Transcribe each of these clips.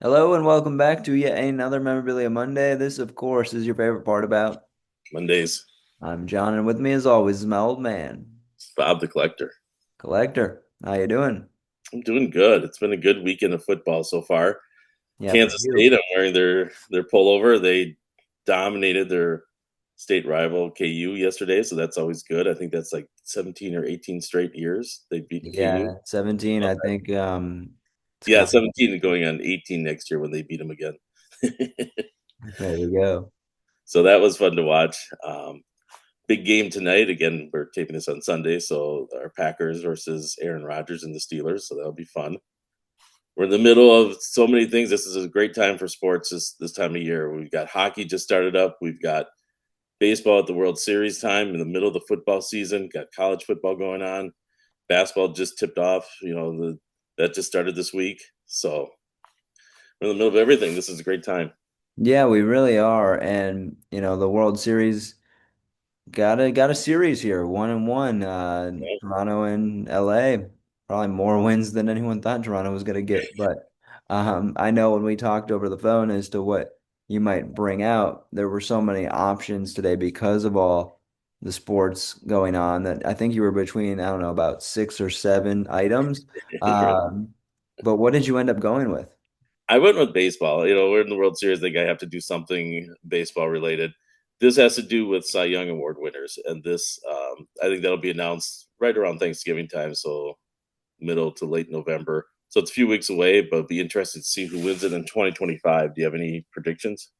Hello and welcome back to yet another Memorabilia Monday. This, of course, is your favorite part about. Mondays. I'm John, and with me, as always, is my old man, It's Bob the Collector. Collector. How you doing? I'm doing good. It's been a good weekend of football so far. Yeah, for Kansas you. State, I'm wearing their pullover. They dominated their state rival KU yesterday, so that's always good. I think that's like 17 or 18 straight years they've beaten KU. Yeah, 17. I think it's Yeah, kind 17 going on 18 next year when they beat them again. there we go. So that was fun to watch. Big game tonight. Again, we're taping this on Sunday, so our Packers versus Aaron Rodgers and the Steelers, so that'll be fun. We're in the middle of so many things. This is a great time for sports this time of year. We've got hockey just started up. We've got baseball at the World Series time in the middle of the football season. Got college football going on. Basketball just tipped off. That just started this week. So we're in the middle of everything. This is a great time. Yeah, we really are, and the World Series got a series here, 1-1. Yeah. Toronto and LA, probably more wins than anyone thought Toronto was going to get. But I know when we talked over the phone as to what you might bring out, there were so many options today because of all the sports going on that I think you were between, I don't know, about 6 or 7 items. Um, but what did you end up going with? I went with baseball. We're in the World Series. I think I have to do something baseball related. This has to do with Cy Young Award winners, and this I think that'll be announced right around Thanksgiving time. So middle to late November. So it's a few weeks away, but be interested to see who wins it in 2025. Do you have any predictions?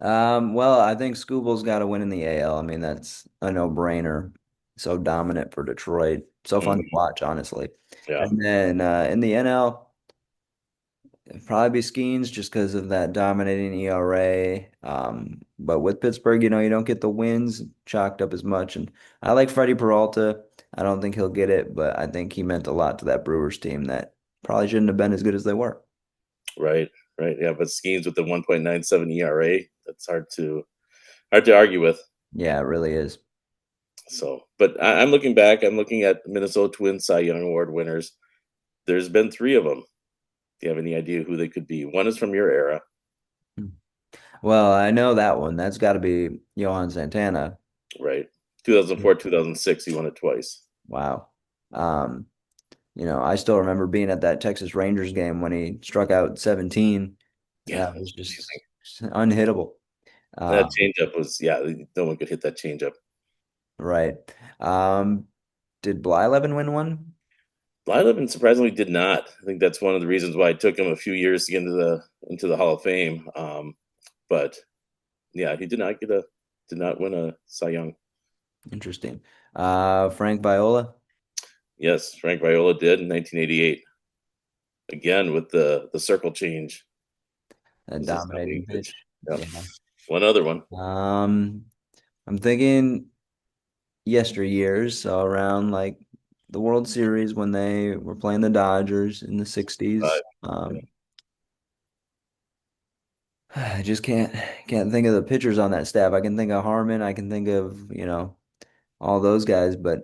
Well, I think Scooble's got to win in the AL. I mean, that's a no-brainer. So dominant for Detroit. So fun to Mhm. watch, honestly. Yeah, And then in the NL, it'd probably be Skeens just because of that dominating ERA. But with Pittsburgh, you don't get the wins chalked up as much. And I like Freddie Peralta. I don't think he'll get it, but I think he meant a lot to that Brewers team that probably shouldn't have been as good as they were. right, right. Yeah, but Skeens with the 1.97 ERA, that's hard to argue with. Yeah, it really is. So, but I'm looking back. I'm looking at Minnesota Twins Cy Young Award winners. There's been three of them. Do you have any idea who they could be? One is from your era, Well, I know that one. That's got to be Johan Santana. right? 2004, 2006. He won it twice. Wow. Um, I still remember being at that Texas Rangers game when he struck out 17. Yeah, It was just unhittable. that Um, changeup was, yeah. No one could hit that changeup. right. Um, did Blyleven win one? Blyleven surprisingly did not. I think that's one of the reasons why it took him a few years to get into the Hall of Fame. But yeah, he did not win a Cy Young. Interesting. Frank Viola, Yes, Frank Viola did in 1988. Again with the circle change. a This is dominating dominating pitch. pitch. Yep. Yeah. One other one. Um, I'm thinking yesteryears, so around like the World Series when they were playing the Dodgers in the 60s. Yeah. I just can't think of the pitchers on that staff. I can think of Harmon, I can think of, all those guys, but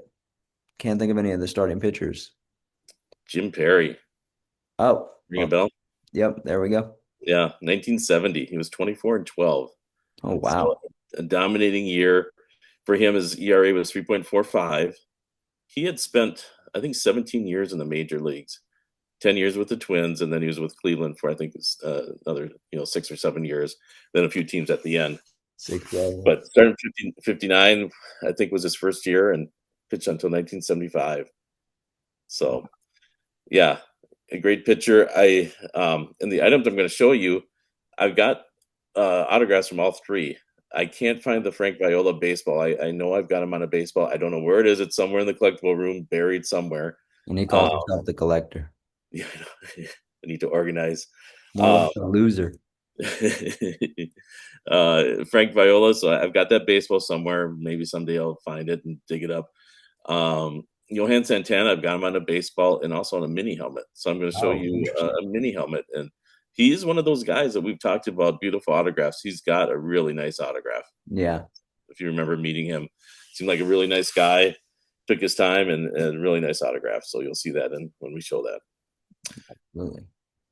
can't think of any of the starting pitchers. Jim Perry. Oh, Ring a well, bell? yep, there we go. Yeah, 1970. He was 24-12. Oh, So wow. a dominating year for him. His ERA was 3.45. He had spent, I think, 17 years in the major leagues, 10 years with the Twins, and then he was with Cleveland for, I think, another, 6 or 7 years, then a few teams at the end. 6-7. But starting 59, I think, was his first year and pitched until 1975. So, yeah, a great pitcher. In the items I'm going to show you, I've got autographs from all three. I can't find the Frank Viola baseball. I know I've got him on a baseball. I don't know where it is. It's somewhere in the collectible room, buried somewhere. And he Um, calls himself the collector. yeah, I need to organize. More Um, like a loser. Frank Viola. So I've got that baseball somewhere. Maybe someday I'll find it and dig it up. Johan Santana, I've got him on a baseball and also on a mini helmet. So I'm going to show Oh, you interesting. a mini helmet. And he's one of those guys that we've talked about beautiful autographs. He's got a really nice autograph. Yeah, If you remember meeting him, seemed like a really nice guy. Took his time and really nice autograph. So you'll see that when we show that. absolutely.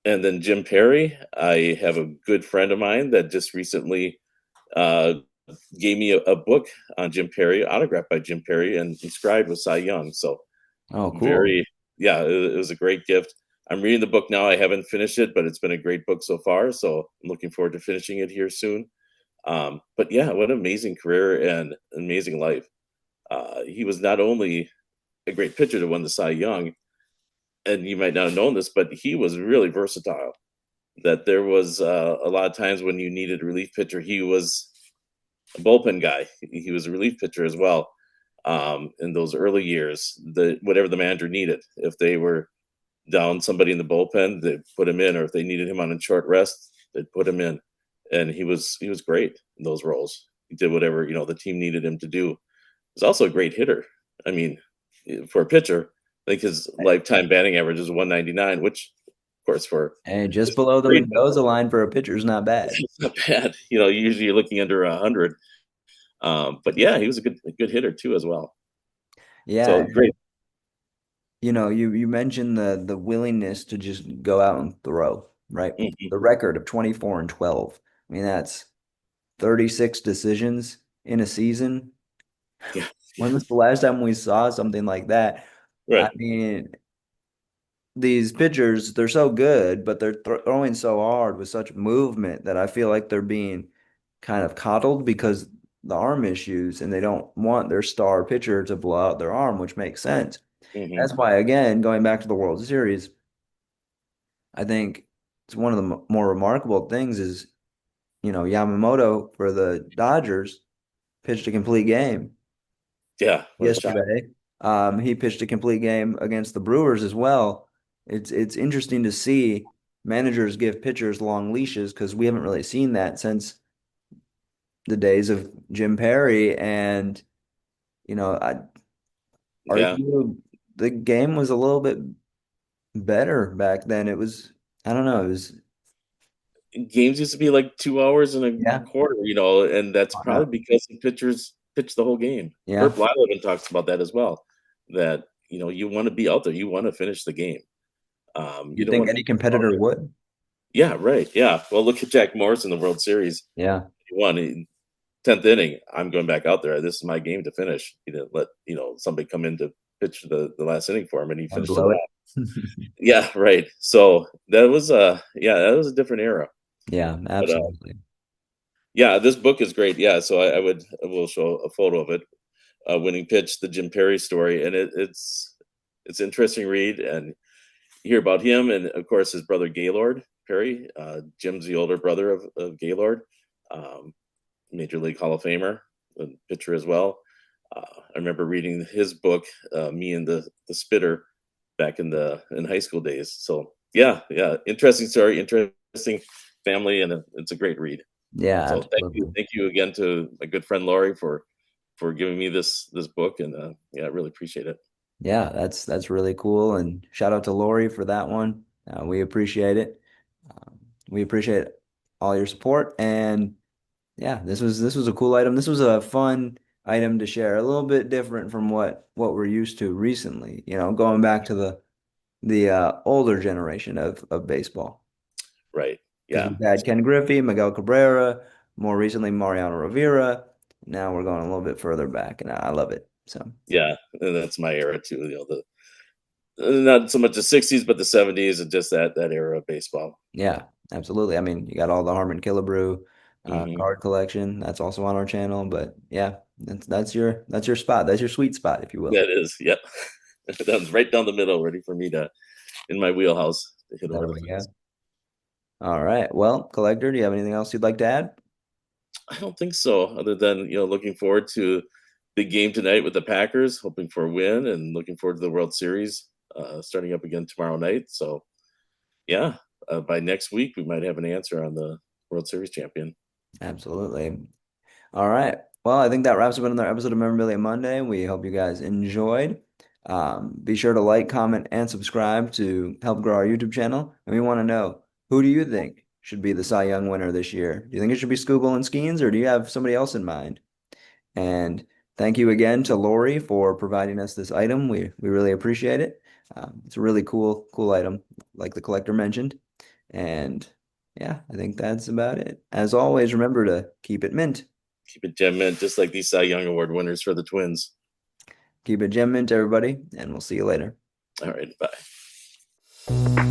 And then Jim Perry, I have a good friend of mine that just recently uh, gave me a book on Jim Perry, autographed by Jim Perry, and inscribed with Cy Young. So Oh, cool. very, yeah, it was a great gift. I'm reading the book now. I haven't finished it, but it's been a great book so far. So I'm looking forward to finishing it here soon. But yeah, what an amazing career and amazing life. He was not only a great pitcher that won the Cy Young, and you might not have known this, but he was really versatile. That there was a lot of times when you needed a relief pitcher, he was a bullpen guy. He was a relief pitcher as well. In those early years, the whatever the manager needed, if they were down somebody in the bullpen, they'd put him in, or if they needed him on a short rest, they'd put him in. And he was great in those roles. He did whatever the team needed him to do. He's also a great hitter. I mean, for a pitcher, I think his lifetime batting average is 199, which, of course, for And just is below the great. Mendoza line for a pitcher is not bad. It's not bad. Usually you're looking under 100. But yeah, he was a good hitter too as well. Yeah, So great. you mentioned the willingness to just go out and throw, right? Mhm. The record of 24 and 12. I mean, that's 36 decisions in a season. Yeah, When was the last time we saw something like that? I right. mean, these pitchers, they're so good, but they're throwing so hard with such movement that I feel like they're being kind of coddled because the arm issues, and they don't want their star pitcher to blow out their arm, which makes sense. Hmm. That's why, again, going back to the World Series, I think it's one of the more remarkable things is, Yamamoto for the Dodgers pitched a complete game Yeah, what a shot. yesterday. He pitched a complete game against the Brewers as well. It's interesting to see managers give pitchers long leashes because we haven't really seen that since the days of Jim Perry. And I Yeah, argue the game was a little bit better back then. It was, I don't know, it was, games used to be like 2 hours and a yeah, quarter, and that's probably because the pitchers pitch the whole game. yeah. Herb Lyle even talks about that as well. That you want to be out there, you want to finish the game. You You don't think want any people out competitor there. would? Yeah, right. Yeah. Well, look at Jack Morris in the World Series. Yeah, He won in 10th inning. I'm going back out there. This is my game to finish. He didn't let somebody come in to pitch the last inning for him, and he and finished it blow it. off. Yeah, right. So that was a different era. Yeah, But absolutely. yeah, this book is great. Yeah, so I will show a photo of it. Winning pitch, the Jim Perry story, and it's interesting read and hear about him, and of course his brother Gaylord Perry. Jim's the older brother of Gaylord, um, Major League Hall of Famer, a pitcher as well. I remember reading his book, Me and the Spitter, back in high school days. So yeah, yeah, interesting story, interesting family, and it's a great read. Yeah, So absolutely. thank you again to my good friend Laurie for giving me this book, and yeah, I really appreciate it. Yeah, that's really cool. And shout out to Lori for that one. We appreciate it. Um, we appreciate all your support. And yeah, this was a cool item. This was a fun item to share. A little bit different from what we're used to recently. Going back to the older generation of baseball. Right? Because Yeah, we've had Ken Griffey, Miguel Cabrera, more recently Mariano Rivera. Now we're going a little bit further back, and I love it. So. yeah, and that's my era too. The not so much the '60s, but the '70s, and just that era of baseball. Yeah, absolutely. I mean, you got all the Harmon Killebrew Hmm. card collection. That's also on our channel. But yeah, that's your spot. That's your sweet spot, if you will. That is, yep. That was right down the middle, ready for me to in my wheelhouse to hit them There real we go. fast. All right. Well, Collector, do you have anything else you'd like to add? I don't think so, other than looking forward to the game tonight with the Packers, hoping for a win, and looking forward to the World Series starting up again tomorrow night. So yeah, by next week we might have an answer on the World Series champion. Absolutely. All right. Well, I think that wraps up another episode of Memorabilia Monday. We hope you guys enjoyed. Be sure to like, comment, and subscribe to help grow our YouTube channel. And we want to know, who do you think should be the Cy Young winner this year? Do you think it should be Scooble and Skeens, or do you have somebody else in mind? And thank you again to Lori for providing us this item. We really appreciate it. It's a really cool item, like the collector mentioned. And yeah, I think that's about it. As always, remember to keep it mint. Keep it gem mint, just like these Cy Young Award winners for the Twins. Keep it gem mint, everybody, and we'll see you later. All right, bye.